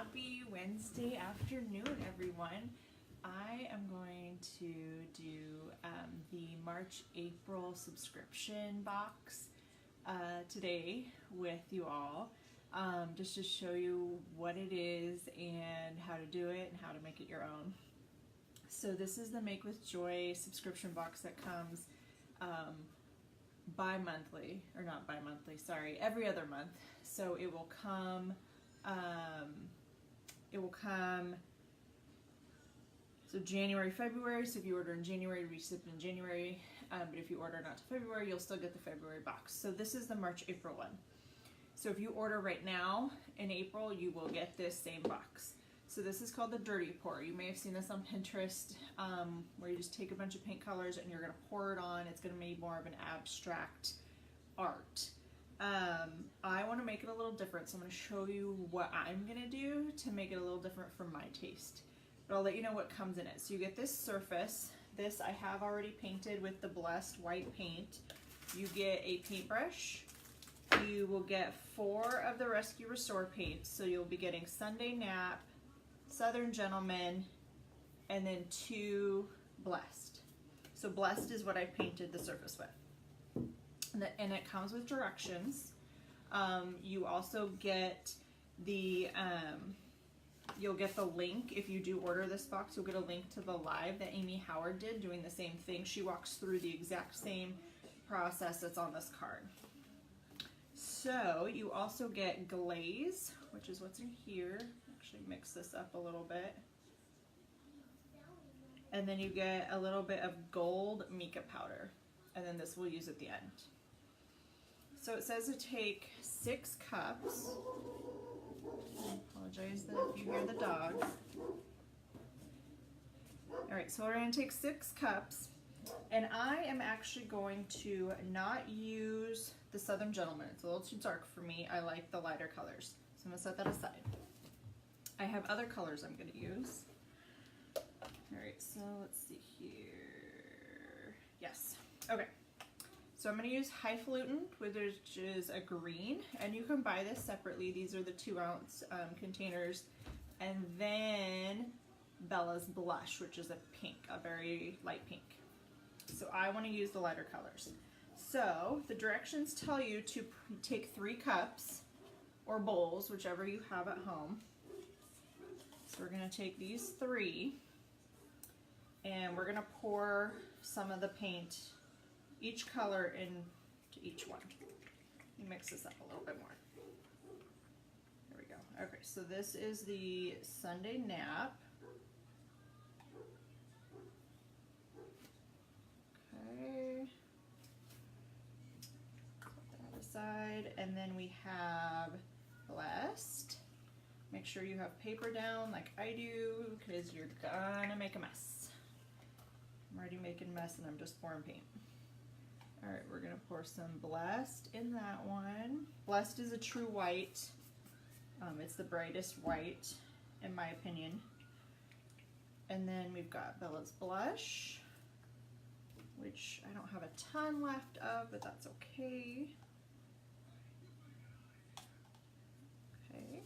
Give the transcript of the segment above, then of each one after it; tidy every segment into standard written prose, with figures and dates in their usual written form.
Happy Wednesday afternoon, everyone. I am going to do the March-April subscription box today with you all, just to show you what it is and how to do it and how to make it your own. So this is the Make with Joy subscription box that comes bi-monthly, or not bi-monthly, sorry, every other month. So it will come, so January, February. So if you order in January, it'll be shipped in January. But if you order not to February, you'll still get the February box. So this is the March, April one. So if you order right now in April, you will get this same box. So this is called the Dirty Pour. You may have seen this on Pinterest, where you just take a bunch of paint colors and you're gonna pour it on. It's gonna be more of an abstract art. I wanna make it a little different, so I'm gonna show you what I'm gonna do to make it a little different from my taste. But I'll let you know what comes in it. So you get this surface. This I have already painted with the Blessed white paint. You get a paintbrush. You will get 4 of the Rescue Restore paints. So you'll be getting Sunday Nap, Southern Gentleman, and then 2 Blessed. So Blessed is what I painted the surface with. And it comes with directions. You also get the, you'll get the link. If you do order this box, you'll get a link to the live that Amy Howard did doing the same thing. She walks through the exact same process that's on this card. So you also get Glaze, which is what's in here. Actually mix this up a little bit. And then you get a little bit of gold Mica Powder. And then this we'll use at the end. So it says to take 6 cups. I apologize that if you hear the dog. Alright, so we're going to take 6 cups. And I am actually going to not use the Southern Gentleman. It's a little too dark for me. I like the lighter colors. So I'm going to set that aside. I have other colors I'm going to use. Alright, so let's see here. Yes. Okay. So I'm going to use Highfalutin, which is a green, and you can buy this separately. These are the 2-ounce containers. And then Bella's Blush, which is a pink, a very light pink. So I want to use the lighter colors. So the directions tell you to take 3 cups or bowls, whichever you have at home. So we're going to take these 3 and we're going to pour some of the paint, each color into each one. Let me mix this up a little bit more. There we go. Okay, so this is the Sunday Nap. Okay. Put that aside. And then we have Blessed. Make sure you have paper down like I do, because you're gonna make a mess. I'm already making a mess and I'm just pouring paint. Alright, we're gonna pour some Blessed in that one. Blessed is a true white. It's the brightest white, in my opinion. And then we've got Bella's Blush, which I don't have a ton left of, but that's okay. Okay.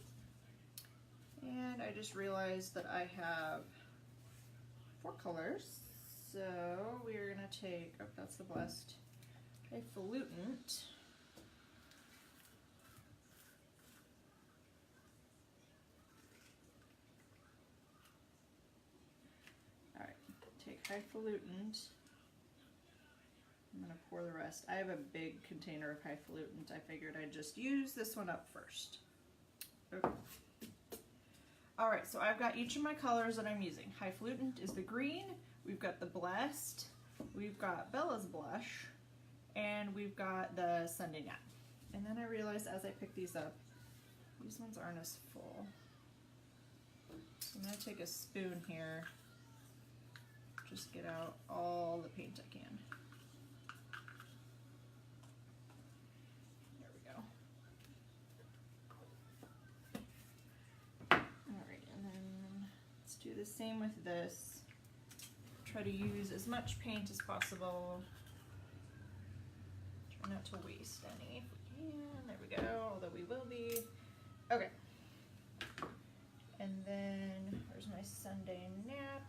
And I just realized that I have 4 colors. So we're gonna take, oh, that's the Blessed, Highfalutin. Alright, take Highfalutin. I'm gonna pour the rest. I have a big container of Highfalutin. I figured I'd just use this one up first. Okay. Alright, so I've got each of my colors that I'm using. Highfalutin is the green, we've got the Blessed, we've got Bella's Blush, and we've got the Sunday Nap. And then I realized as I pick these up, these ones aren't as full. So I'm going to take a spoon here, just get out all the paint I can. There we go. Alright, and then let's do the same with this. Try to use as much paint as possible. Try not to waste any if we can. There we go, although we will be. Okay.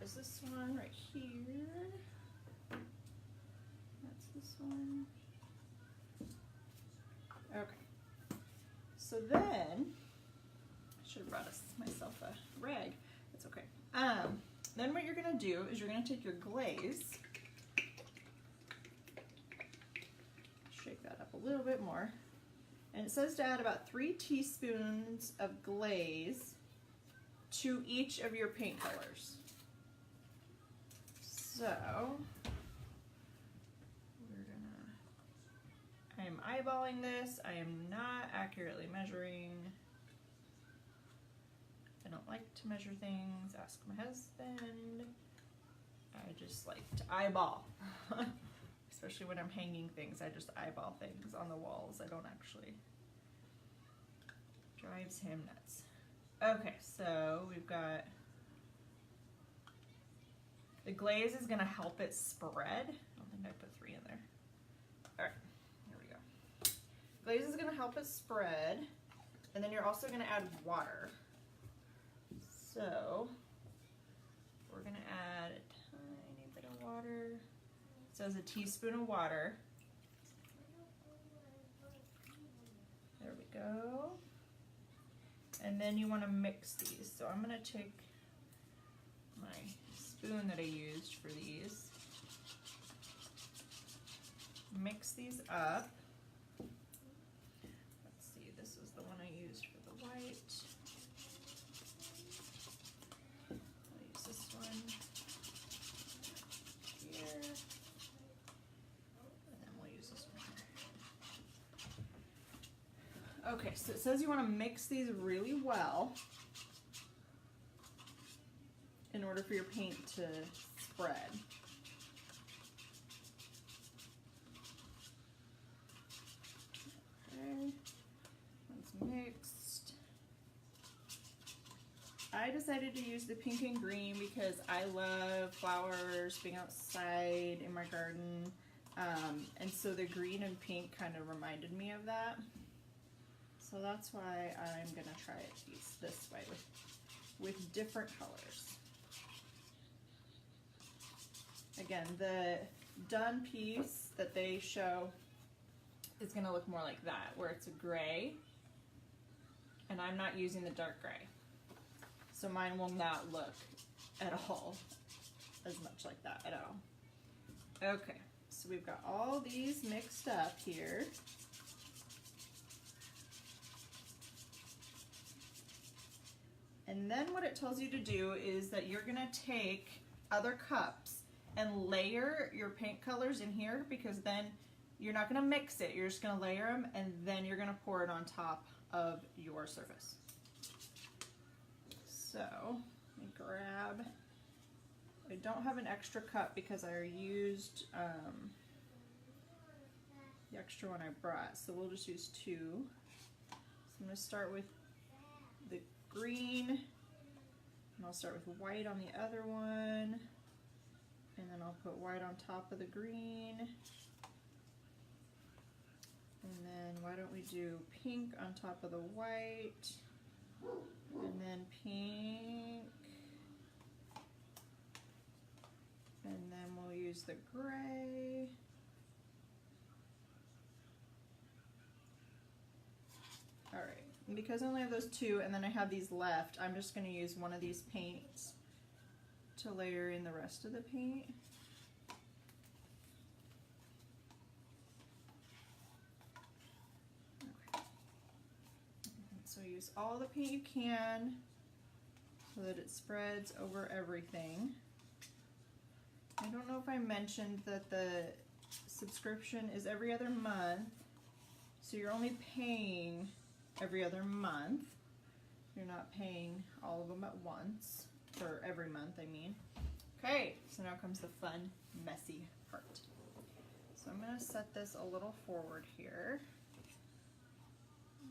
is this one right here. That's this one. Okay. So then, I should have brought myself a rag. That's okay. Then what you're gonna do is you're gonna take your glaze, shake that up a little bit more, and it says to add about 3 teaspoons of glaze to each of your paint colors. So, I am eyeballing this. I am not accurately measuring. I don't like to measure things. Ask my husband. I just like to eyeball. Especially when I'm hanging things, I just eyeball things on the walls. I don't actually. Drives him nuts. Okay, so we've got, the glaze is gonna help it spread. I don't think I put 3 in there. All right, here we go. Glaze is gonna help it spread, and then you're also gonna add water. So we're gonna add a tiny bit of water. It says a teaspoon of water. There we go. And then you want to mix these. So I'm going to take my spoon that I used for these, mix these up. Let's see, this is the one I used for the white. I'll use this one here, and then we'll use this one here. Okay, so it says you want to mix these really well in order for your paint to spread. Okay, it's mixed. I decided to use the pink and green because I love flowers, being outside in my garden, and so the green and pink kind of reminded me of that. So that's why I'm gonna try it this way with different colors. Again, the done piece that they show is gonna look more like that, where it's a gray, and I'm not using the dark gray. So mine will not look at all as much like that at all. Okay, so we've got all these mixed up here. And then what it tells you to do is that you're gonna take other cups and layer your paint colors in here, because then you're not gonna mix it, you're just gonna layer them, and then you're gonna pour it on top of your surface. So, let me grab, I don't have an extra cup because I used the extra one I brought, so we'll just use 2. So I'm gonna start with the green, and I'll start with white on the other one, and then I'll put white on top of the green, and then why don't we do pink on top of the white, and then pink, and then we'll use the gray. All right. And because I only have those 2, and then I have these left, I'm just going to use one of these paints to layer in the rest of the paint. Okay. So use all the paint you can so that it spreads over everything. I don't know if I mentioned that the subscription is every other month, so you're only paying every other month. You're not paying all of them at once, or every month, I mean. Okay, so now comes the fun, messy part. So I'm gonna set this a little forward here.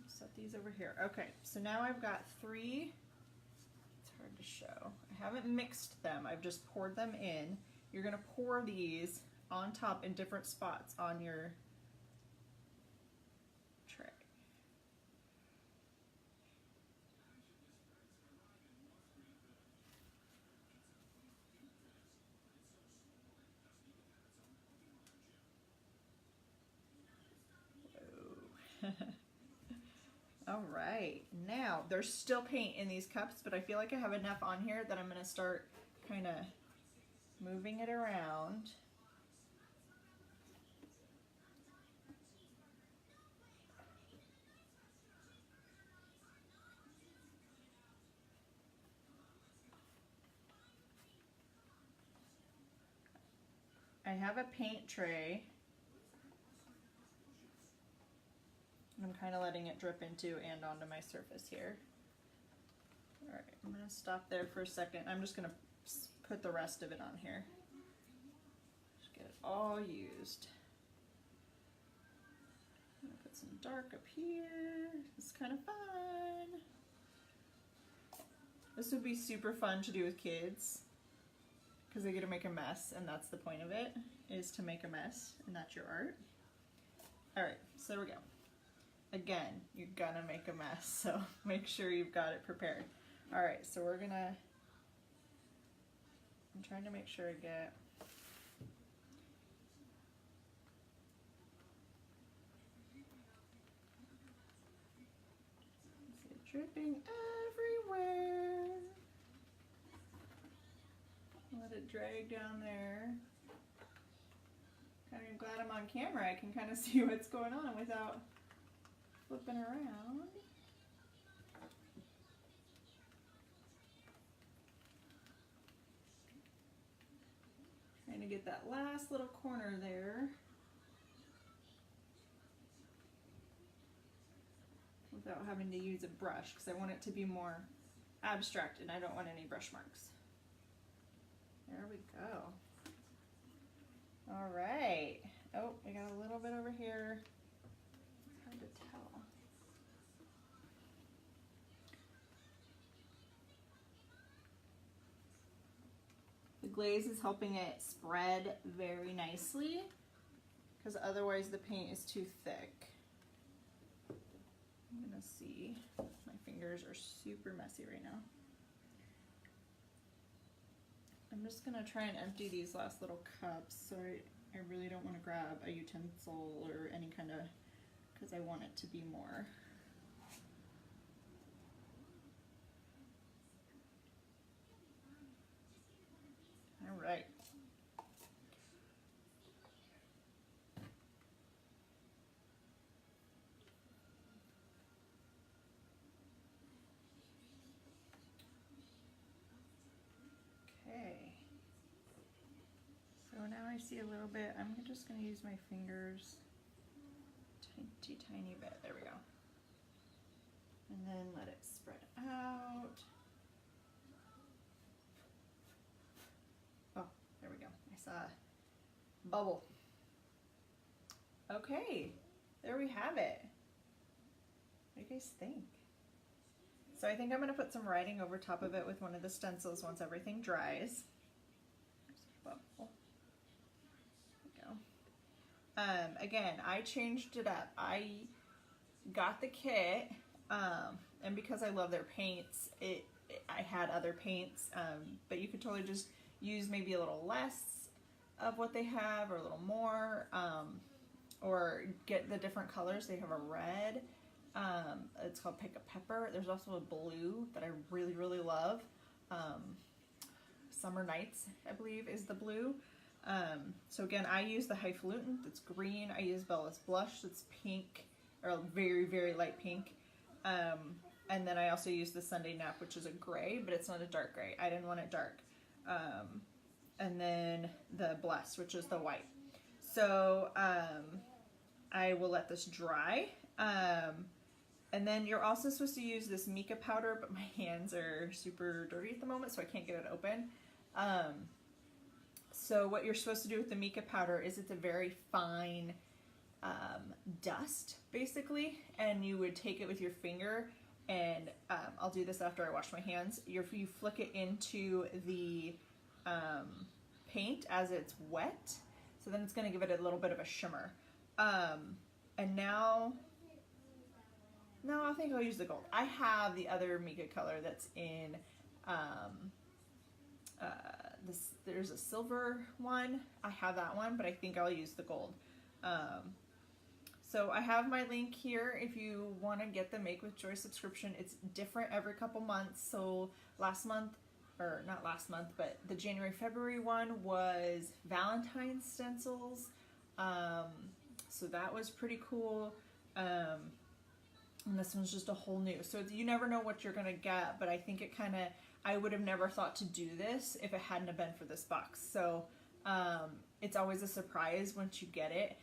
Set these over here. Okay, so now I've got 3, it's hard to show. I haven't mixed them, I've just poured them in. You're gonna pour these on top in different spots on your tray. All right, now there's still paint in these cups, but I feel like I have enough on here that I'm gonna start kind of moving it around. I have a paint tray. I'm kind of letting it drip into and onto my surface here. All right, I'm gonna stop there for a second. I'm just gonna put the rest of it on here. Just get it all used. I'm gonna put some dark up here. It's kind of fun. This would be super fun to do with kids because they get to make a mess, and that's the point of it, is to make a mess, and that's your art. All right, so there we go. Again, you're gonna make a mess, so make sure you've got it prepared. All right, so we're gonna, I'm trying to make sure I get, it's dripping everywhere. Let it drag down there. Kind of glad I'm on camera. I can kind of see what's going on without flipping around. Trying to get that last little corner there without having to use a brush, because I want it to be more abstract and I don't want any brush marks. There we go. All right. Oh, we got a little bit over here. It's hard to tell. The glaze is helping it spread very nicely, because otherwise the paint is too thick. I'm gonna see. My fingers are super messy right now. I'm just gonna try and empty these last little cups, so I really don't want to grab a utensil or any kind of, because I want it to be more. All right. So now I see a little bit. I'm just going to use my fingers, tiny bit. There we go. And then let it spread out. Oh, there we go. I saw a bubble. Okay, there we have it. What do you guys think? So I think I'm going to put some writing over top of it with one of the stencils once everything dries. Again, I changed it up. I got the kit, and because I love their paints, I had other paints, but you could totally just use maybe a little less of what they have or a little more, or get the different colors. They have a red, it's called Mica Powder. There's also a blue that I really, really love. Summer Nights, I believe, is the blue. So again, I use the Highfalutin, that's green. I use Bella's Blush, that's pink, or very, very light pink. And then I also use the Sunday Nap, which is a gray, but it's not a dark gray. I didn't want it dark. And then the Bless, which is the white. So I will let this dry. And then you're also supposed to use this Mica powder, but my hands are super dirty at the moment, so I can't get it open. So what you're supposed to do with the Mica powder is it's a very fine dust, basically, and you would take it with your finger, and I'll do this after I wash my hands. You flick it into the paint as it's wet, so then it's going to give it a little bit of a shimmer. And now, no, I think I'll use the gold. I have the other Mica color that's in there's a silver one. I have that one, but I think I'll use the gold. So I have my link here if you want to get the Make with Joy subscription. It's different every couple months. So last month, or not last month, but the January, February one was Valentine's stencils. So that was pretty cool. And this one's just a whole new. So you never know what you're gonna get, but I think it kind of, I would have never thought to do this if it hadn't have been for this box. So it's always a surprise once you get it.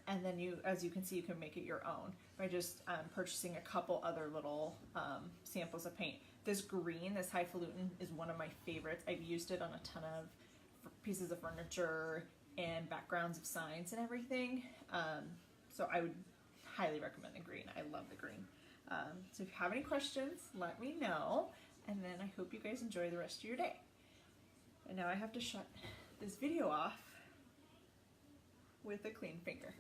And then you, as you can see, you can make it your own by just purchasing a couple other little samples of paint. This green, this highfalutin, is one of my favorites. I've used it on a ton of pieces of furniture and backgrounds of signs and everything. So I would highly recommend the green. I love the green. So if you have any questions, let me know. And then I hope you guys enjoy the rest of your day. And now I have to shut this video off with a clean finger.